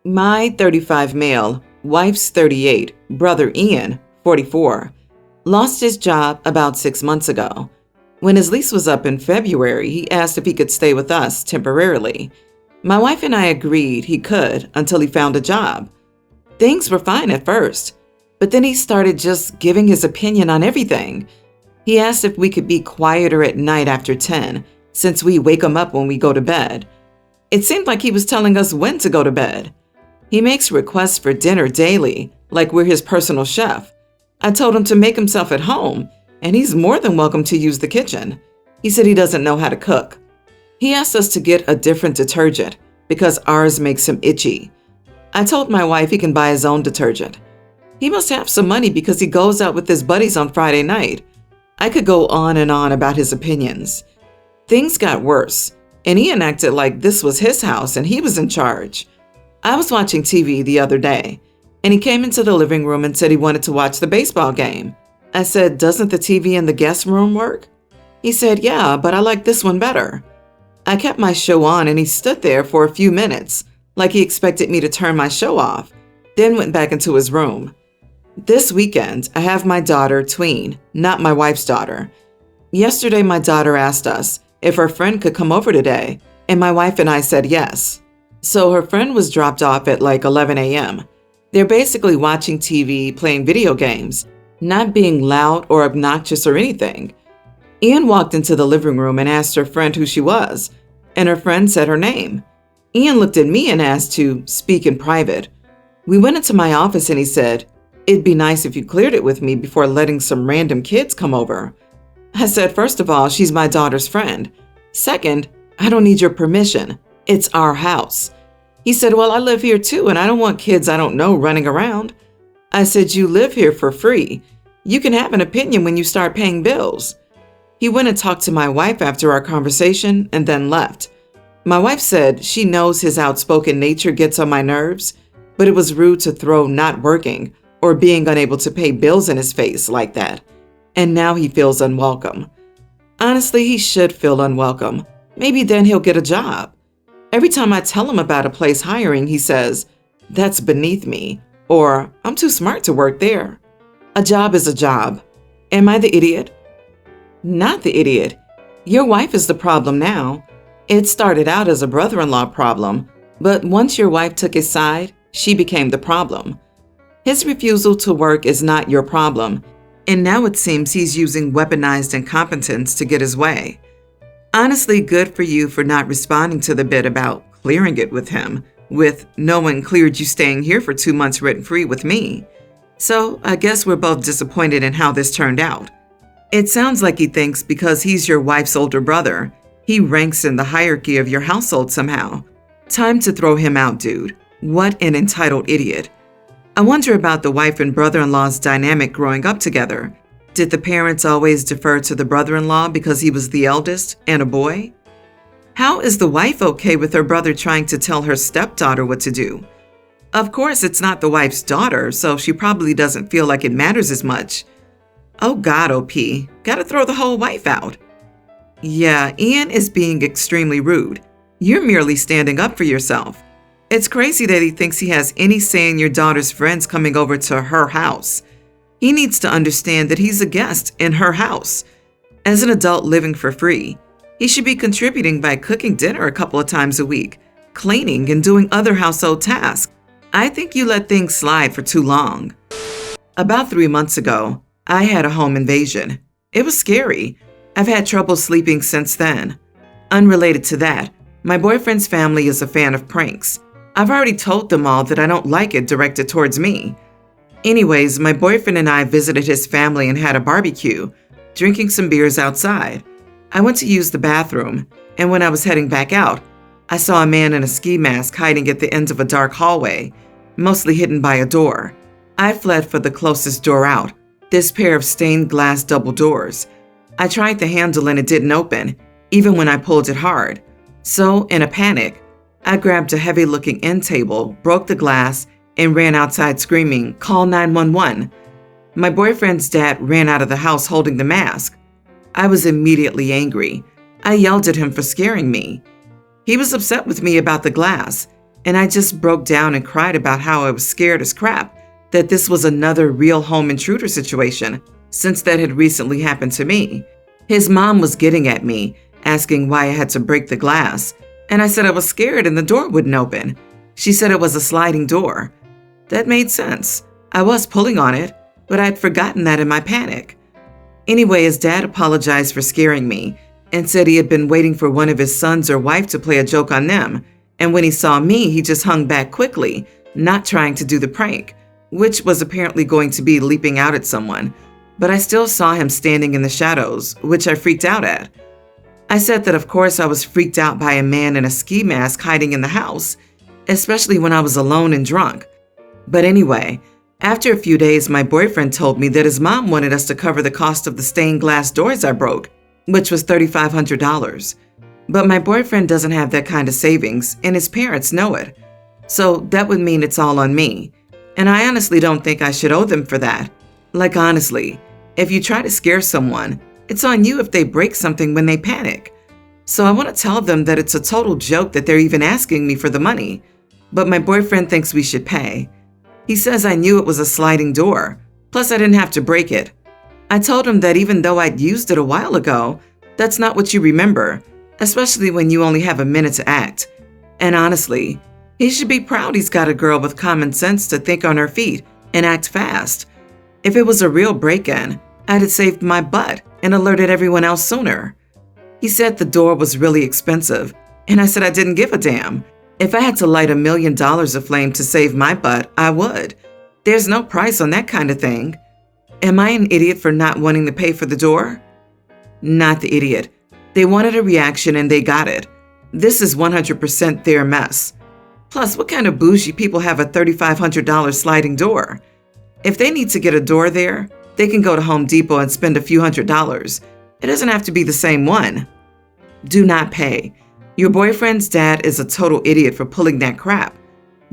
My 35 male, wife's 38, brother Ian, 44, lost his job about 6 months ago. When his lease was up in February, he asked if he could stay with us temporarily. My wife and I agreed he could until he found a job. Things were fine at first, but then he started just giving his opinion on everything. He asked if we could be quieter at night after 10, since we wake him up when we go to bed. It seemed like he was telling us when to go to bed. He makes requests for dinner daily, like we're his personal chef. I told him to make himself at home, and he's more than welcome to use the kitchen. He said he doesn't know how to cook. He asked us to get a different detergent because ours makes him itchy. I told my wife he can buy his own detergent. He must have some money because he goes out with his buddies on Friday night. I could go on and on about his opinions. Things got worse, and Ian acted like this was his house and he was in charge. I was watching TV the other day, and he came into the living room and said he wanted to watch the baseball game. I said, "Doesn't the TV in the guest room work?" He said, "Yeah, but I like this one better." I kept my show on and he stood there for a few minutes, like he expected me to turn my show off, then went back into his room. This weekend, I have my daughter, Tween, not my wife's daughter. Yesterday, my daughter asked us if her friend could come over today, and my wife and I said yes. So her friend was dropped off at like 11 a.m. They're basically watching TV, playing video games, not being loud or obnoxious or anything. Ian walked into the living room and asked her friend who she was, and her friend said her name. Ian looked at me and asked to speak in private. We went into my office and he said, "It'd be nice if you cleared it with me before letting some random kids come over." I said, "First of all, she's my daughter's friend. Second, I don't need your permission. It's our house." He said, "Well, I live here too, and I don't want kids I don't know running around." I said, "You live here for free. You can have an opinion when you start paying bills." He went and talked to my wife after our conversation and then left. My wife said she knows his outspoken nature gets on my nerves, but it was rude to throw not working or being unable to pay bills in his face like that. And now he feels unwelcome. Honestly, he should feel unwelcome. Maybe then he'll get a job. Every time I tell him about a place hiring, he says, "That's beneath me," or "I'm too smart to work there." A job is a job. Am I the idiot? Not the idiot. Your wife is the problem now. It started out as a brother-in-law problem, but once your wife took his side, she became the problem. His refusal to work is not your problem, and now it seems he's using weaponized incompetence to get his way. Honestly, good for you for not responding to the bit about clearing it with him, with "No one cleared you staying here for 2 months rent-free with me." So I guess we're both disappointed in how this turned out. It sounds like he thinks because he's your wife's older brother, he ranks in the hierarchy of your household somehow. Time to throw him out, dude. What an entitled idiot. I wonder about the wife and brother-in-law's dynamic growing up together. Did the parents always defer to the brother-in-law because he was the eldest and a boy? How is the wife okay with her brother trying to tell her stepdaughter what to do? Of course, it's not the wife's daughter, so she probably doesn't feel like it matters as much. Oh God, OP, gotta throw the whole wife out. Yeah, Ian is being extremely rude. You're merely standing up for yourself. It's crazy that he thinks he has any say in your daughter's friends coming over to her house. He needs to understand that he's a guest in her house. As an adult living for free, he should be contributing by cooking dinner a couple of times a week, cleaning, and doing other household tasks. I think you let things slide for too long. About 3 months ago, I had a home invasion. It was scary. I've had trouble sleeping since then. Unrelated to that, my boyfriend's family is a fan of pranks. I've already told them all that I don't like it directed towards me. Anyways, my boyfriend and I visited his family and had a barbecue, drinking some beers outside. I went to use the bathroom, and when I was heading back out, I saw a man in a ski mask hiding at the end of a dark hallway, mostly hidden by a door. I fled for the closest door out, this pair of stained glass double doors. I tried the handle and it didn't open, even when I pulled it hard. So, in a panic, I grabbed a heavy-looking end table, broke the glass, and ran outside screaming, "Call 911." My boyfriend's dad ran out of the house holding the mask. I was immediately angry. I yelled at him for scaring me. He was upset with me about the glass, and I just broke down and cried about how I was scared as crap that this was another real home intruder situation, since that had recently happened to me. His mom was getting at me, asking why I had to break the glass, and I said I was scared and the door wouldn't open. She said it was a sliding door. That made sense. I was pulling on it, but I'd forgotten that in my panic. Anyway, his dad apologized for scaring me and said he had been waiting for one of his sons or wife to play a joke on them, and when he saw me, he just hung back quickly, not trying to do the prank, which was apparently going to be leaping out at someone, but I still saw him standing in the shadows, which I freaked out at. I said that of course I was freaked out by a man in a ski mask hiding in the house, especially when I was alone and drunk. But anyway, after a few days, my boyfriend told me that his mom wanted us to cover the cost of the stained glass doors I broke, which was $3,500. But my boyfriend doesn't have that kind of savings, and his parents know it. So that would mean it's all on me. And I honestly don't think I should owe them for that. Like honestly, if you try to scare someone, it's on you if they break something when they panic. So I want to tell them that it's a total joke that they're even asking me for the money. But my boyfriend thinks we should pay. He says I knew it was a sliding door, plus I didn't have to break it. I told him that even though I'd used it a while ago, that's not what you remember, especially when you only have a minute to act. And honestly, he should be proud he's got a girl with common sense to think on her feet and act fast. If it was a real break-in, I'd have saved my butt and alerted everyone else sooner. He said the door was really expensive, and I said I didn't give a damn. If I had to light $1 million aflame to save my butt, I would. There's no price on that kind of thing. Am I an idiot for not wanting to pay for the door? Not the idiot. They wanted a reaction and they got it. This is 100% their mess. Plus, what kind of bougie people have a $3,500 sliding door? If they need to get a door there, they can go to Home Depot and spend a few $100s. It doesn't have to be the same one. Do not pay. Your boyfriend's dad is a total idiot for pulling that crap.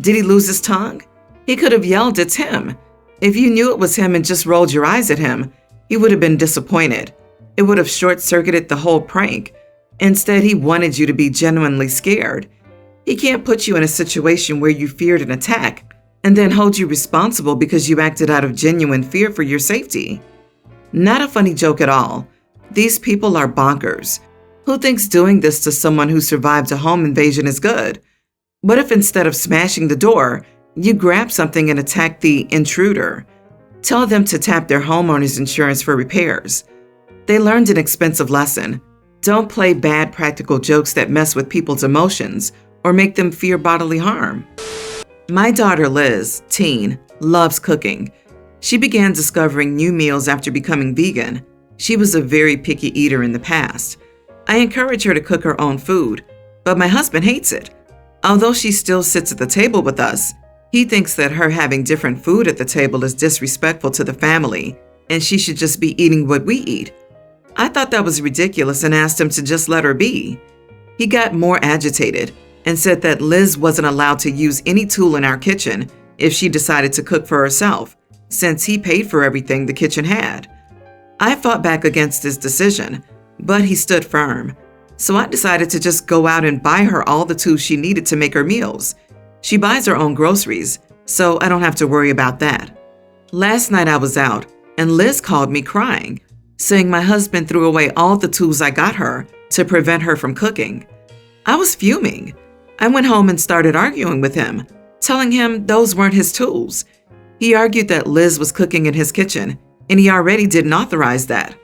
Did he lose his tongue? He could have yelled, "It's him." If you knew it was him and just rolled your eyes at him, he would have been disappointed. It would have short-circuited the whole prank. Instead, he wanted you to be genuinely scared. He can't put you in a situation where you feared an attack and then hold you responsible because you acted out of genuine fear for your safety. Not a funny joke at all. These people are bonkers. Who thinks doing this to someone who survived a home invasion is good? What if instead of smashing the door, you grab something and attack the intruder? Tell them to tap their homeowner's insurance for repairs. They learned an expensive lesson. Don't play bad practical jokes that mess with people's emotions or make them fear bodily harm. My daughter Liz, teen, loves cooking. She began discovering new meals after becoming vegan. She was a very picky eater in the past. I encourage her to cook her own food, but my husband hates it. Although she still sits at the table with us, he thinks that her having different food at the table is disrespectful to the family, and she should just be eating what we eat. I thought that was ridiculous and asked him to just let her be. He got more agitated and said that Liz wasn't allowed to use any tool in our kitchen if she decided to cook for herself, since he paid for everything the kitchen had. I fought back against his decision, but he stood firm. So I decided to just go out and buy her all the tools she needed to make her meals. She buys her own groceries, so I don't have to worry about that. Last night I was out, and Liz called me crying, saying my husband threw away all the tools I got her to prevent her from cooking. I was fuming. I went home and started arguing with him, telling him those weren't his tools. He argued that Liz was cooking in his kitchen, and he already didn't authorize that.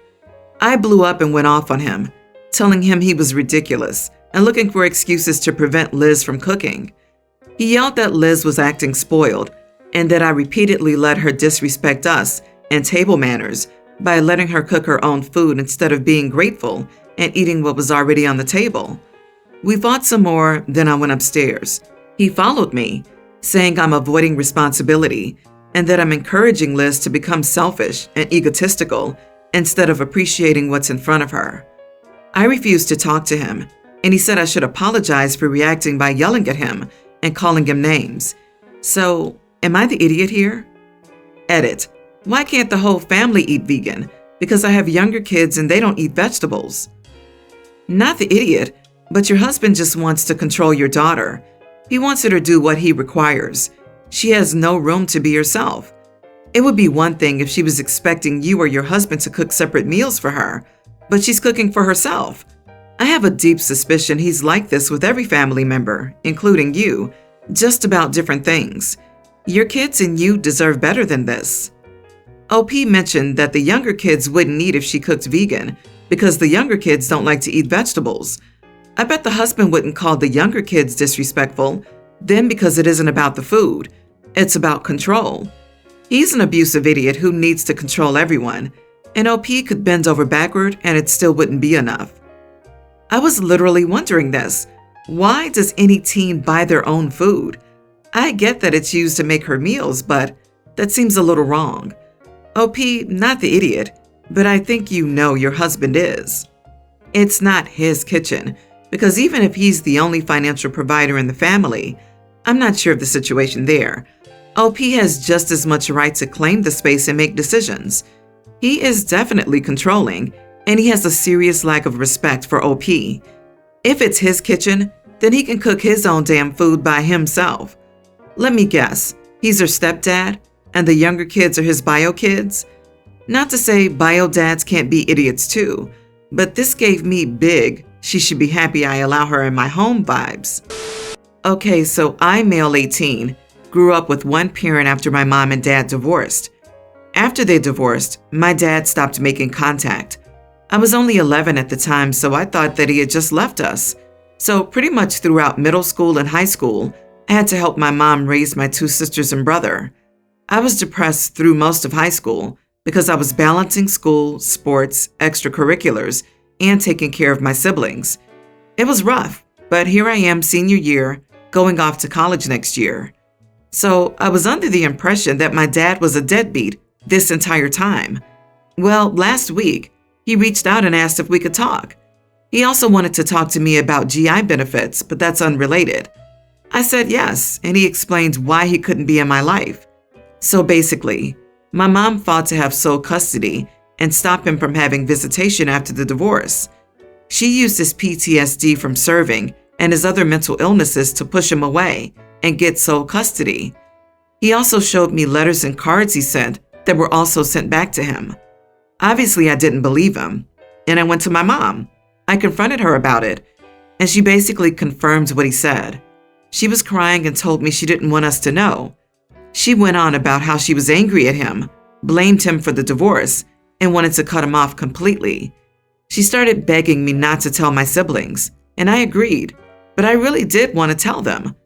I blew up and went off on him, telling him he was ridiculous and looking for excuses to prevent Liz from cooking. He yelled that Liz was acting spoiled and that I repeatedly let her disrespect us and table manners by letting her cook her own food instead of being grateful and eating what was already on the table. We fought some more, then I went upstairs. He followed me, saying I'm avoiding responsibility and that I'm encouraging Liz to become selfish and egotistical instead of appreciating what's in front of her. I refused to talk to him, and he said I should apologize for reacting by yelling at him and calling him names. So, am I the idiot here? Edit. Why can't the whole family eat vegan? Because I have younger kids and they don't eat vegetables. Not the idiot, but your husband just wants to control your daughter. He wants her to do what he requires. She has no room to be herself. It would be one thing if she was expecting you or your husband to cook separate meals for her, but she's cooking for herself. I have a deep suspicion he's like this with every family member, including you, just about different things. Your kids and you deserve better than this. OP mentioned that the younger kids wouldn't eat if she cooked vegan because the younger kids don't like to eat vegetables. I bet the husband wouldn't call the younger kids disrespectful, then because it isn't about the food, it's about control. He's an abusive idiot who needs to control everyone, and OP could bend over backward and it still wouldn't be enough. I was literally wondering this. Why does any teen buy their own food? I get that it's used to make her meals, but that seems a little wrong. OP, not the idiot, but I think you know your husband is. It's not his kitchen, because even if he's the only financial provider in the family, I'm not sure of the situation there. OP has just as much right to claim the space and make decisions. He is definitely controlling, and he has a serious lack of respect for OP. If it's his kitchen, then he can cook his own damn food by himself. Let me guess, he's her stepdad, and the younger kids are his bio kids? Not to say bio dads can't be idiots too, but this gave me big, she should be happy I allow her in my home vibes. Okay, so I'm male 18, grew up with one parent after my mom and dad divorced. After they divorced, my dad stopped making contact. I was only 11 at the time, so I thought that he had just left us. So pretty much throughout middle school and high school, I had to help my mom raise my two sisters and brother. I was depressed through most of high school because I was balancing school, sports, extracurriculars, and taking care of my siblings. It was rough, but here I am senior year, going off to college next year. So I was under the impression that my dad was a deadbeat this entire time. Well, last week, he reached out and asked if we could talk. He also wanted to talk to me about GI benefits, but that's unrelated. I said yes, and he explained why he couldn't be in my life. So basically, my mom fought to have sole custody and stop him from having visitation after the divorce. She used his PTSD from serving and his other mental illnesses to push him away and get sole custody. He also showed me letters and cards he sent that were also sent back to him. Obviously, I didn't believe him, and I went to my mom. I confronted her about it, and she basically confirmed what he said. She was crying and told me she didn't want us to know. She went on about how she was angry at him, blamed him for the divorce, and wanted to cut him off completely. She started begging me not to tell my siblings, and I agreed, but I really did want to tell them.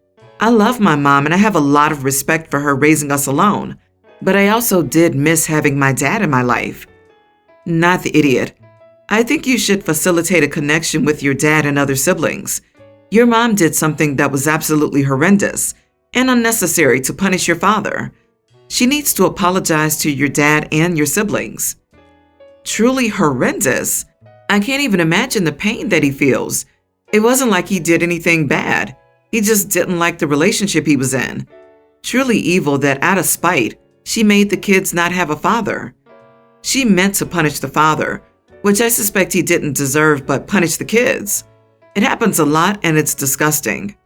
I love my mom and I have a lot of respect for her raising us alone, but I also did miss having my dad in my life. Not the idiot. I think you should facilitate a connection with your dad and other siblings. Your mom did something that was absolutely horrendous and unnecessary to punish your father. She needs to apologize to your dad and your siblings. Truly horrendous? I can't even imagine the pain that he feels. It wasn't like he did anything bad. He just didn't like the relationship he was in. Truly evil that out of spite, she made the kids not have a father. She meant to punish the father, which I suspect he didn't deserve, but punish the kids. It happens a lot and it's disgusting.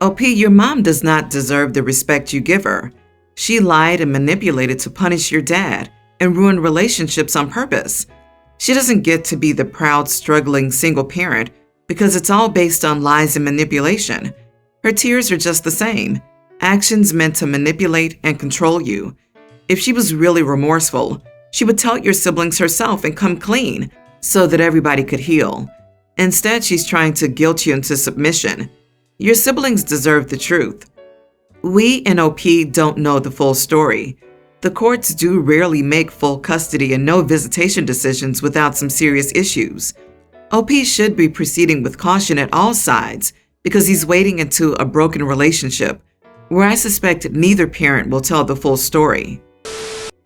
OP, your mom does not deserve the respect you give her. She lied and manipulated to punish your dad and ruin relationships on purpose. She doesn't get to be the proud, struggling single parent because it's all based on lies and manipulation. Her tears are just the same, actions meant to manipulate and control you. If she was really remorseful, she would tell your siblings herself and come clean so that everybody could heal. Instead, she's trying to guilt you into submission. Your siblings deserve the truth. We in OP don't know the full story. The courts do rarely make full custody and no visitation decisions without some serious issues. OP should be proceeding with caution at all sides because he's wading into a broken relationship where I suspect neither parent will tell the full story.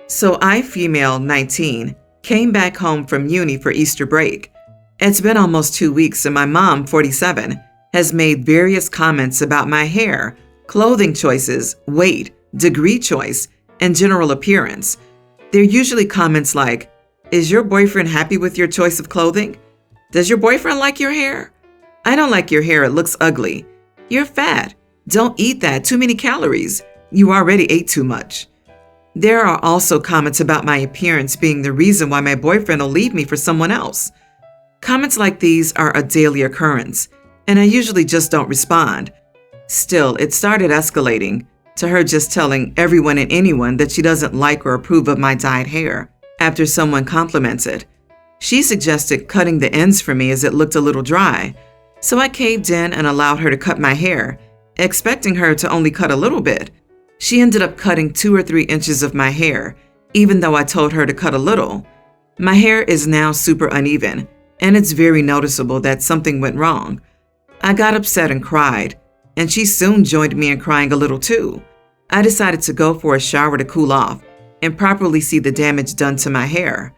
So I, female 19, came back home from uni for Easter break. It's been almost 2 weeks and my mom, 47, has made various comments about my hair, clothing choices, weight, degree choice, and general appearance. They're usually comments like, "Is your boyfriend happy with your choice of clothing? Does your boyfriend like your hair? I don't like your hair, it looks ugly. You're fat. Don't eat that, too many calories. You already ate too much. There are also comments about my appearance being the reason why my boyfriend will leave me for someone else. Comments like these are a daily occurrence, and I usually just don't respond. Still, it started escalating to her just telling everyone and anyone that she doesn't like or approve of my dyed hair after someone compliments it. She suggested cutting the ends for me as it looked a little dry, so I caved in and allowed her to cut my hair, expecting her to only cut a little bit. She ended up cutting 2 or 3 inches of my hair, even though I told her to cut a little. My hair is now super uneven, and it's very noticeable that something went wrong. I got upset and cried, and she soon joined me in crying a little too. I decided to go for a shower to cool off and properly see the damage done to my hair.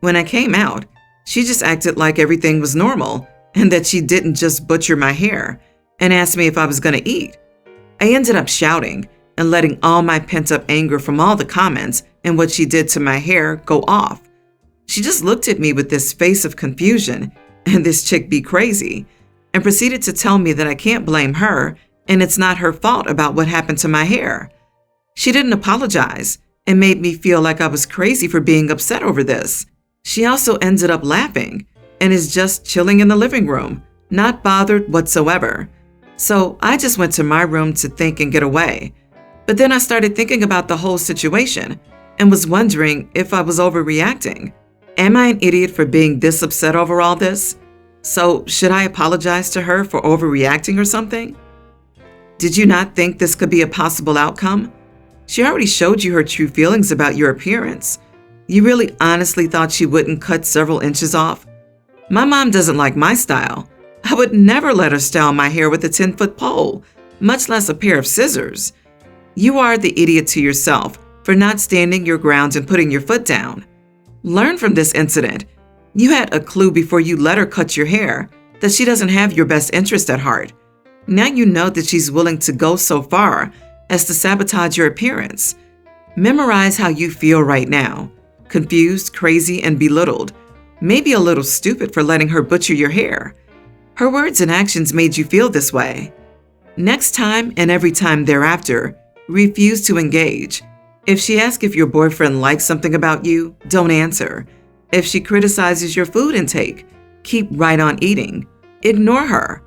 When I came out, she just acted like everything was normal and that she didn't just butcher my hair, and asked me if I was going to eat. I ended up shouting and letting all my pent-up anger from all the comments and what she did to my hair go off. She just looked at me with this face of confusion and this chick be crazy, and proceeded to tell me that I can't blame her and it's not her fault about what happened to my hair. She didn't apologize and made me feel like I was crazy for being upset over this. She also ended up laughing and is just chilling in the living room, not bothered whatsoever. So I just went to my room to think and get away. But then I started thinking about the whole situation and was wondering if I was overreacting. Am I an idiot for being this upset over all this? So should I apologize to her for overreacting or something? Did you not think this could be a possible outcome? She already showed you her true feelings about your appearance. You really honestly thought she wouldn't cut several inches off? My mom doesn't like my style. I would never let her style my hair with a 10-foot pole, much less a pair of scissors. You are the idiot to yourself for not standing your ground and putting your foot down. Learn from this incident. You had a clue before you let her cut your hair that she doesn't have your best interest at heart. Now you know that she's willing to go so far as to sabotage your appearance. Memorize how you feel right now. Confused, crazy, and belittled. Maybe a little stupid for letting her butcher your hair. Her words and actions made you feel this way. Next time and every time thereafter, refuse to engage. If she asks if your boyfriend likes something about you, don't answer. If she criticizes your food intake, keep right on eating. Ignore her.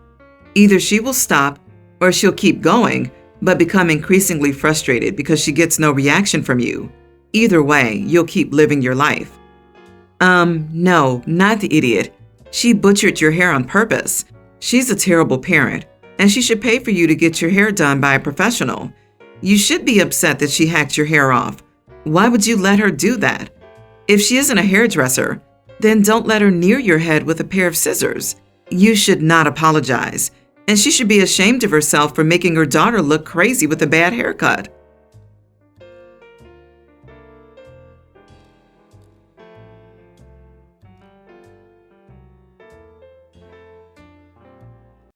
Either she will stop or she'll keep going, but become increasingly frustrated because she gets no reaction from you. Either way, you'll keep living your life. No, not the idiot. She butchered your hair on purpose. She's a terrible parent, and she should pay for you to get your hair done by a professional. You should be upset that she hacked your hair off. Why would you let her do that? If she isn't a hairdresser, then don't let her near your head with a pair of scissors. You should not apologize, and she should be ashamed of herself for making her daughter look crazy with a bad haircut.